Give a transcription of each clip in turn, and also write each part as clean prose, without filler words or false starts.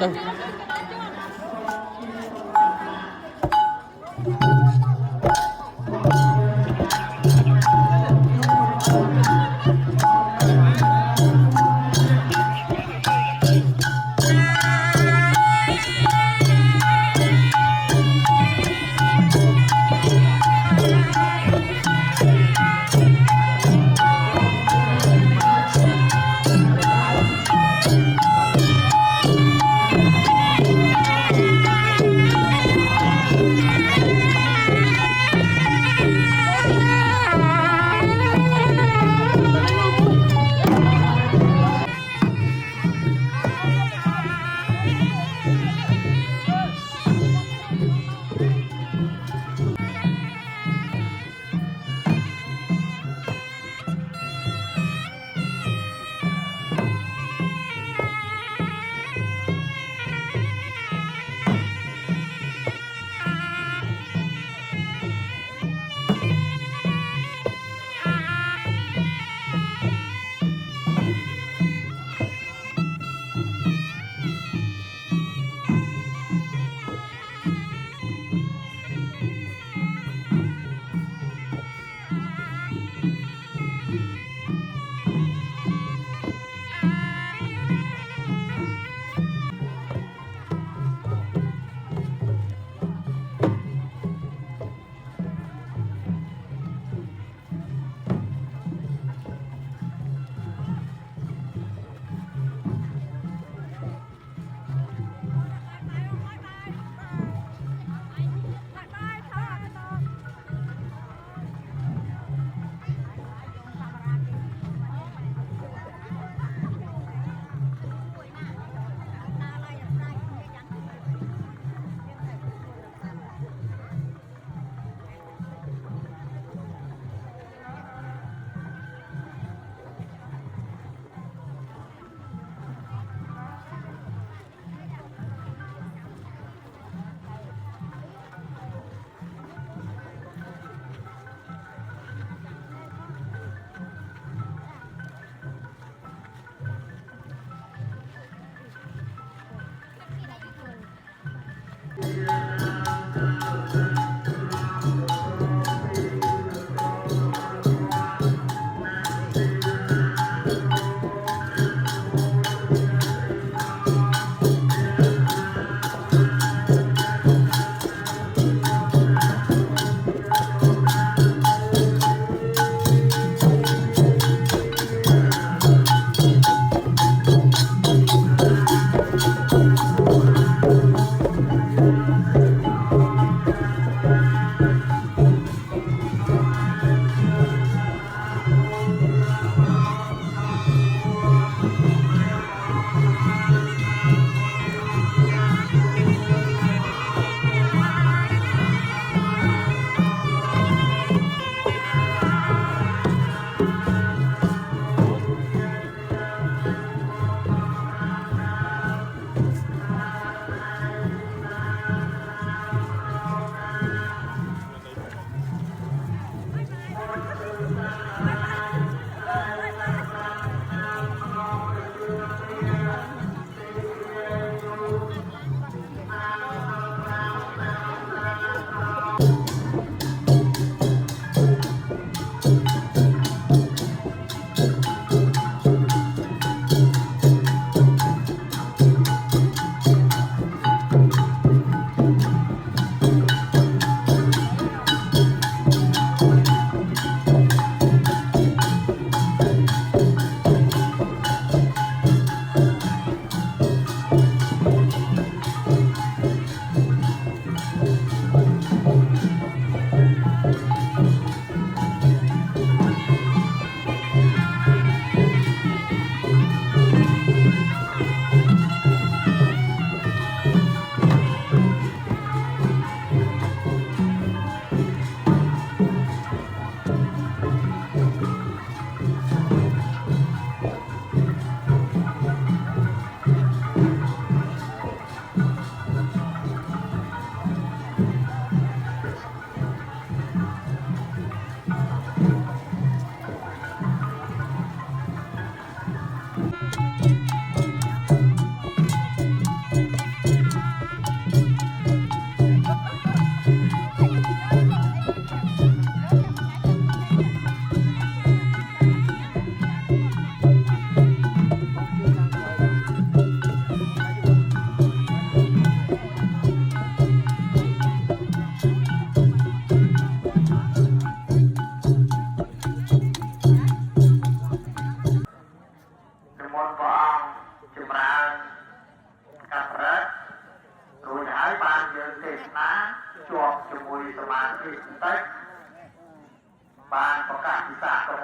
ទៅ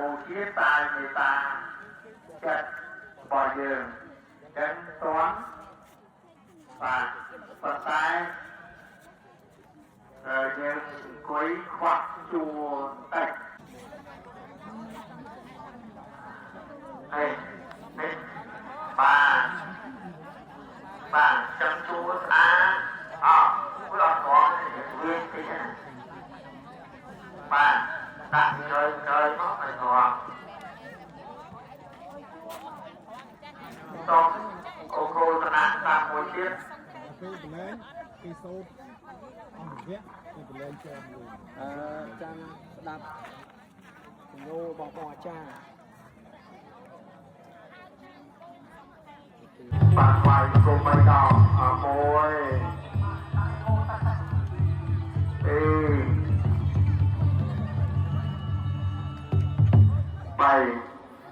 บูชีตายในตาเกิดบ่อยืนเกินตัวปากปากตายยืนกุยควักจูตัดเฮ้ยนี่ปากจำจูอาผู้หลอกขอเวียนที่นั่นตัดchơi nó phải thọ xong cô ta nát ta ngồi tiếp cái số vẽ cái lên cho chân đạp ngô bò cha bạn ngoài cô mày đỏ môi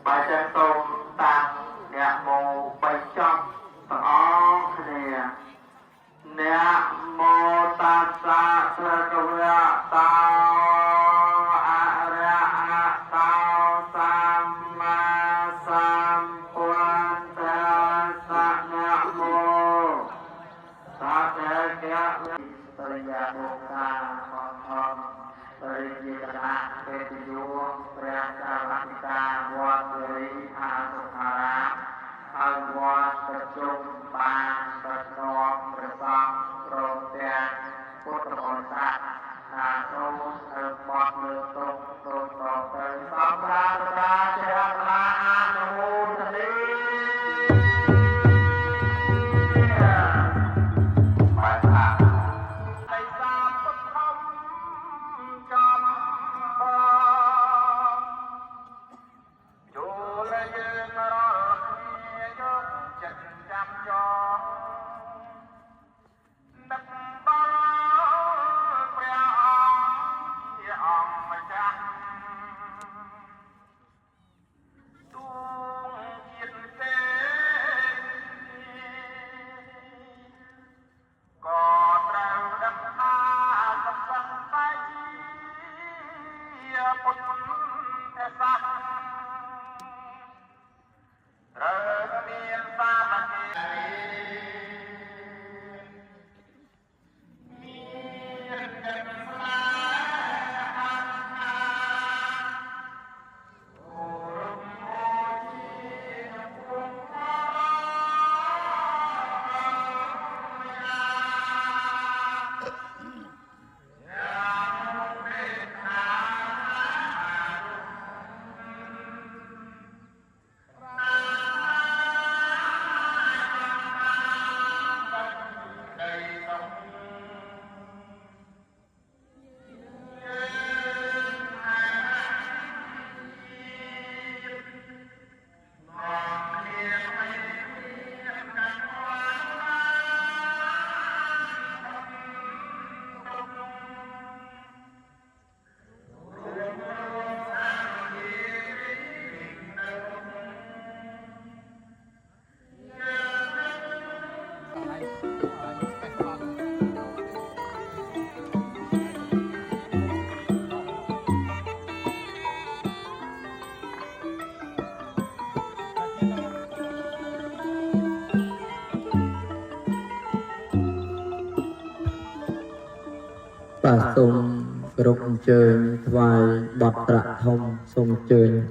bài chân tôm tăng nè mô bài trong tỏ nè nè mô ta sa sa ca vea tao a ra a tao sam ma sam quan ta sa nè mô sa thế kia tôi nhà mô ta con dari kita ketujuh perasaan kita buat dari asal buat perjumpaan bertolak bersama protes putra terus buat letuk sampai kerajaan sendiri bà sông rụng chơi vài bọt rạ thông sông chơi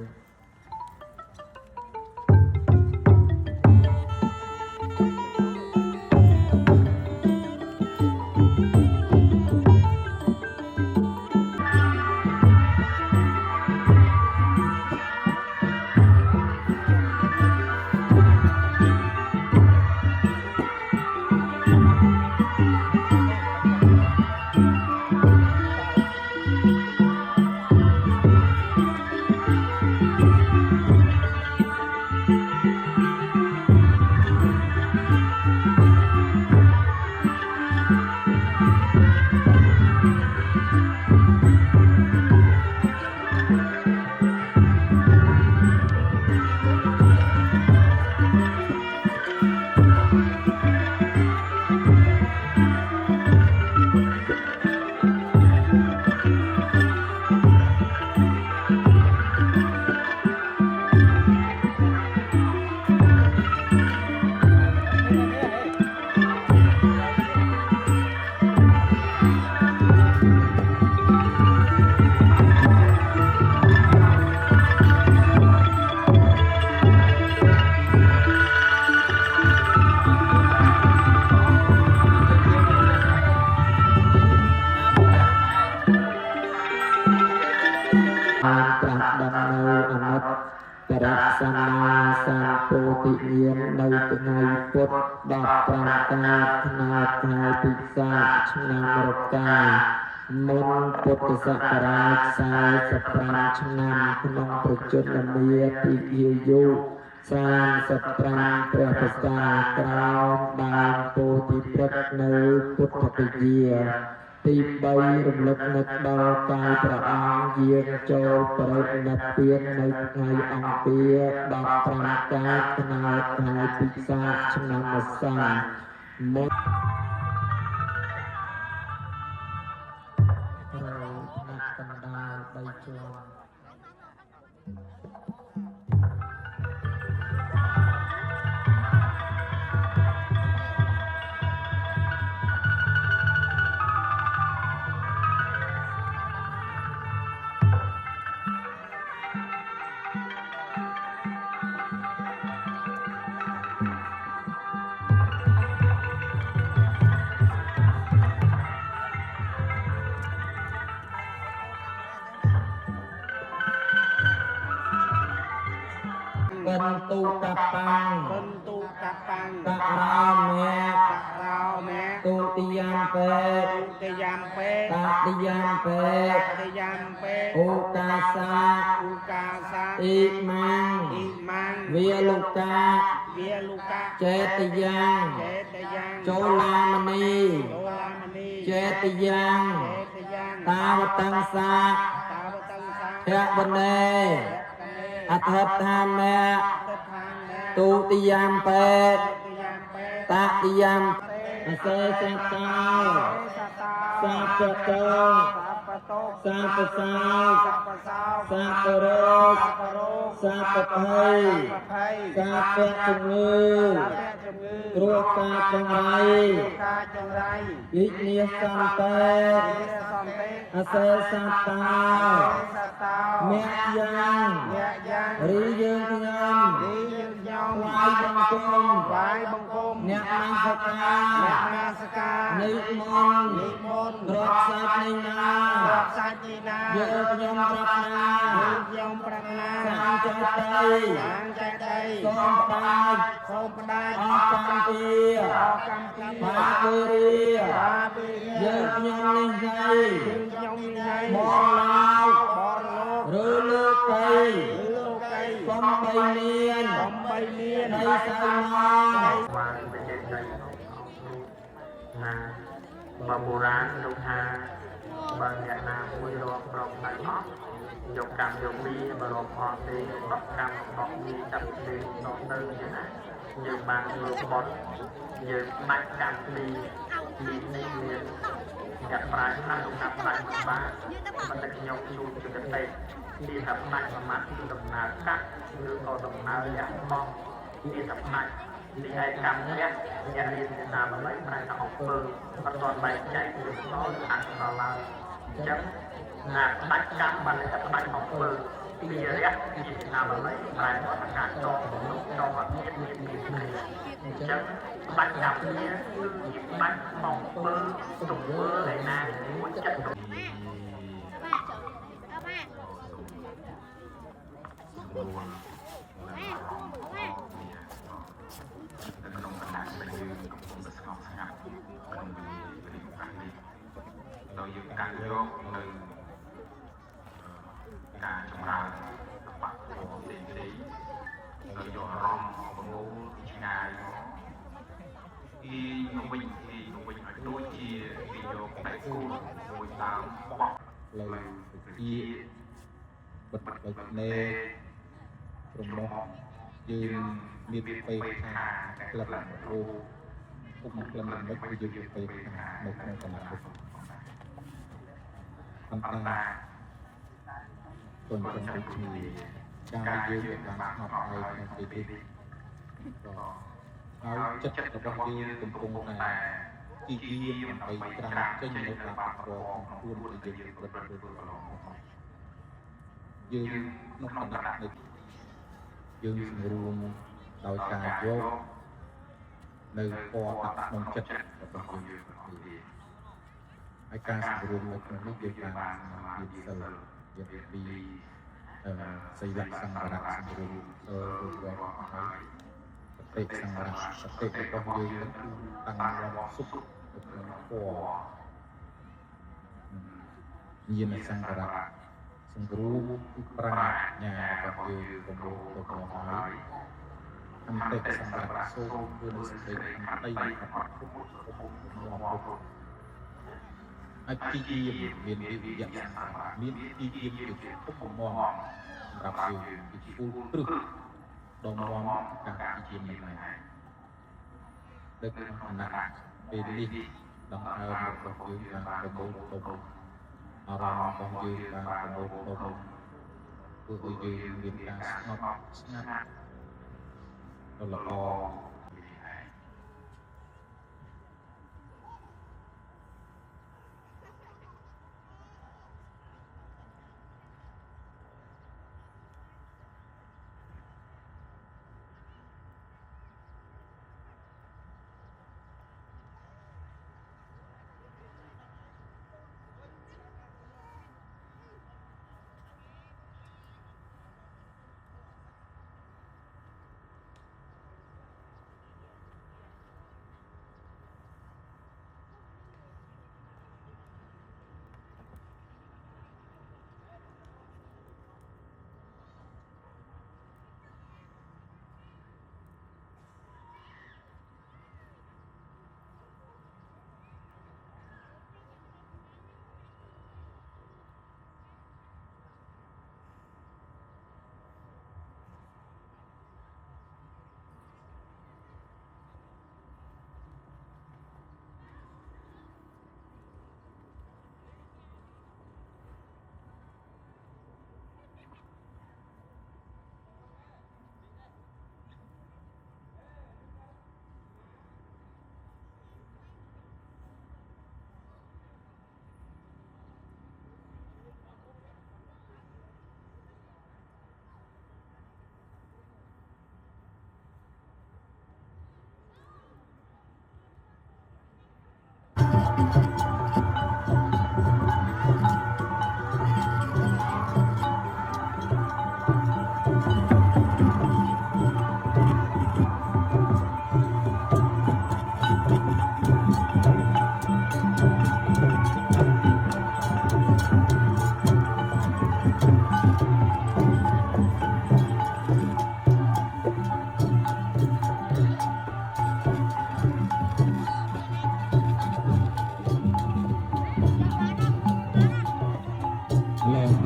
ត្រាស់ដឹងនៅអនុត្តបរសម្មាសម្ពោធិញ្ញាណនៅថ្ងៃពុទ្ធ15កើតថ្នោតខែពិសាខឆ្នាំរកាមុនពុទ្ធសករាជ45ឆ្នាំក្នុងប្រជជនមាពីយាយុ35ព្រះប្រសាក្រោមដើមពោធិព្រឹក្សនៅពុទ្ធគយាទី3រំលឹកនឹកដល់កាយព្រះអង្គយាងចូលបរិនិព្វាននៅថ្ងៃអង្គារ15កើតថ្នោតខែពិសាខឆ្នាំម្សាមុនត្រូវថ្នាក់កណ្ដាល3ជាន់បន្ទូកបាំងបរោមេទូតិយាមពេតតិយាមពេឧកាសាអ៊ីម៉ាំងវាលុកាចេតយ៉ាងចូលឡាមនីចេតយ៉ាងតាវតង្សាភៈបនេអដ្ឋដ្ឋាមេទូតិយាមពេតតតិយាមអសេសតោសាពតោសាពសោសាពរោសាពភ័យសាពជំងឺគ្រោះកាចចង្រៃវិញ្ញាសន្តិអសេសតោមេយ៉ាងរីយើងខ្ញុំថ្វាយបង្គំអ្នកនាសកានិមន្តរកសាច់នៃណាយើងខ្ញុំប្រាថ្នាសាងចេតីសូមផ្ដាច់អស់កម្មពីបាបរីយើងខ្ញុំនេះថ្ងៃមកលោកឬលោកកៃកំបីមាននៃសៅមកបានវិជ័យណាបើបុរាណលោកថាបើអ្នកណាមួយរកប្រកដៃអស់យកកម្មយកពីបរមអត់ទេប្រកកម្មរបស់វាចាប់ទេដល់ទៅយ៉ាងណាយើងបានលោកបត់យើងបាច់កម្មពីនេះមានអ្នកប្រាជ្ញខ្លះលោកថាប្រាជ្ញមិនបានមិនតែខ្ញុំជួបជាកតេទីថាប្រាជ្ញប្រមាថគឺដំណើរកាត់ឬក៏ដំណើរលះបង់ទីថាប្រាជ្ញទីឯកម្មនេះអ្នករៀនភាសាបាលីប្រែថាអង្គើអត់ទាន់បែកចែកពីបន្តឬអក្សរឡើយអញ្ចឹងណាបាច់កម្មបានតែបាច់អង្គើពីរយៈពីភាសាបាលីប្រែថាការចងចងអត់មានគ្នាអញ្ចឹងបាច់កម្មនេះគឺជាបាច់អង្គើទង្វើដែលណាមួយចិត្តក្នុងគណៈដែលយើងកំពុងតែស្ងប់ស្ងាត់ក្នុងវិធីប្រតិបត្តិនេះដោយយើងកាន់យកនៅការចម្រើនបព្វផ្សេងៗដោយយកអារម្មណ៍ប្រមូលឆ្ងាយពីនោះវិញឲ្យដូចជាពីយកបែកគូមួយដើមបោះលើជាបិទបិទនេប្រមោះយើងមានពេលខាក្លិនរូបពុកមកក្លិនមិនគឺយើងពេលខានៅក្នុងគណៈពុកប៉ុន្តែទុនទៅគ្នាកាយយើងបានស្ងប់ហើយក្នុងពេលនេះក៏ហើយចិត្តរបស់យើងកំពុងតែជីយាមដើម្បីត្រាំចេញនៅតាមប្រព័ន្ធខ្លួនដែលយើងប្រព្រឹត្តទៅកន្លងមកយើងក្នុងគណៈនេះយើងសម្រួមដោយការយកនៅពណ៌ដាក់ក្នុងចិត្តរបស់យើងហើយការសម្រួមនៅក្នុងនេះយើងបានសមាធិសិលយកពី xây lắc sang rạc sang rùi rùi rùi hay tệ sang rạc tệ của con dây tăng ra xúc của nhiên là sang rạc sang rùi pra nhà con dây con bố con hỏi ăn tệ sang rạc sâu vừa đi sang tệ ăn tây ăn phúc con ai chi tiêm miền địa dạng sản miền chi tiêm điều không mòn gặp điều phu trừ đồng mòn cả chi tiêm này đất nặng về đi đồng thờ một con dương và đồng bồ đồng aram con dương và đồng bồ đồng vừa dương miền ca ngọc ngắt đó là o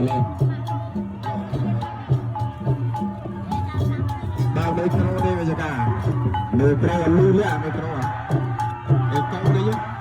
lên bao micro đi bây giờ cả micro lưu lại micro à để câu đấy nhá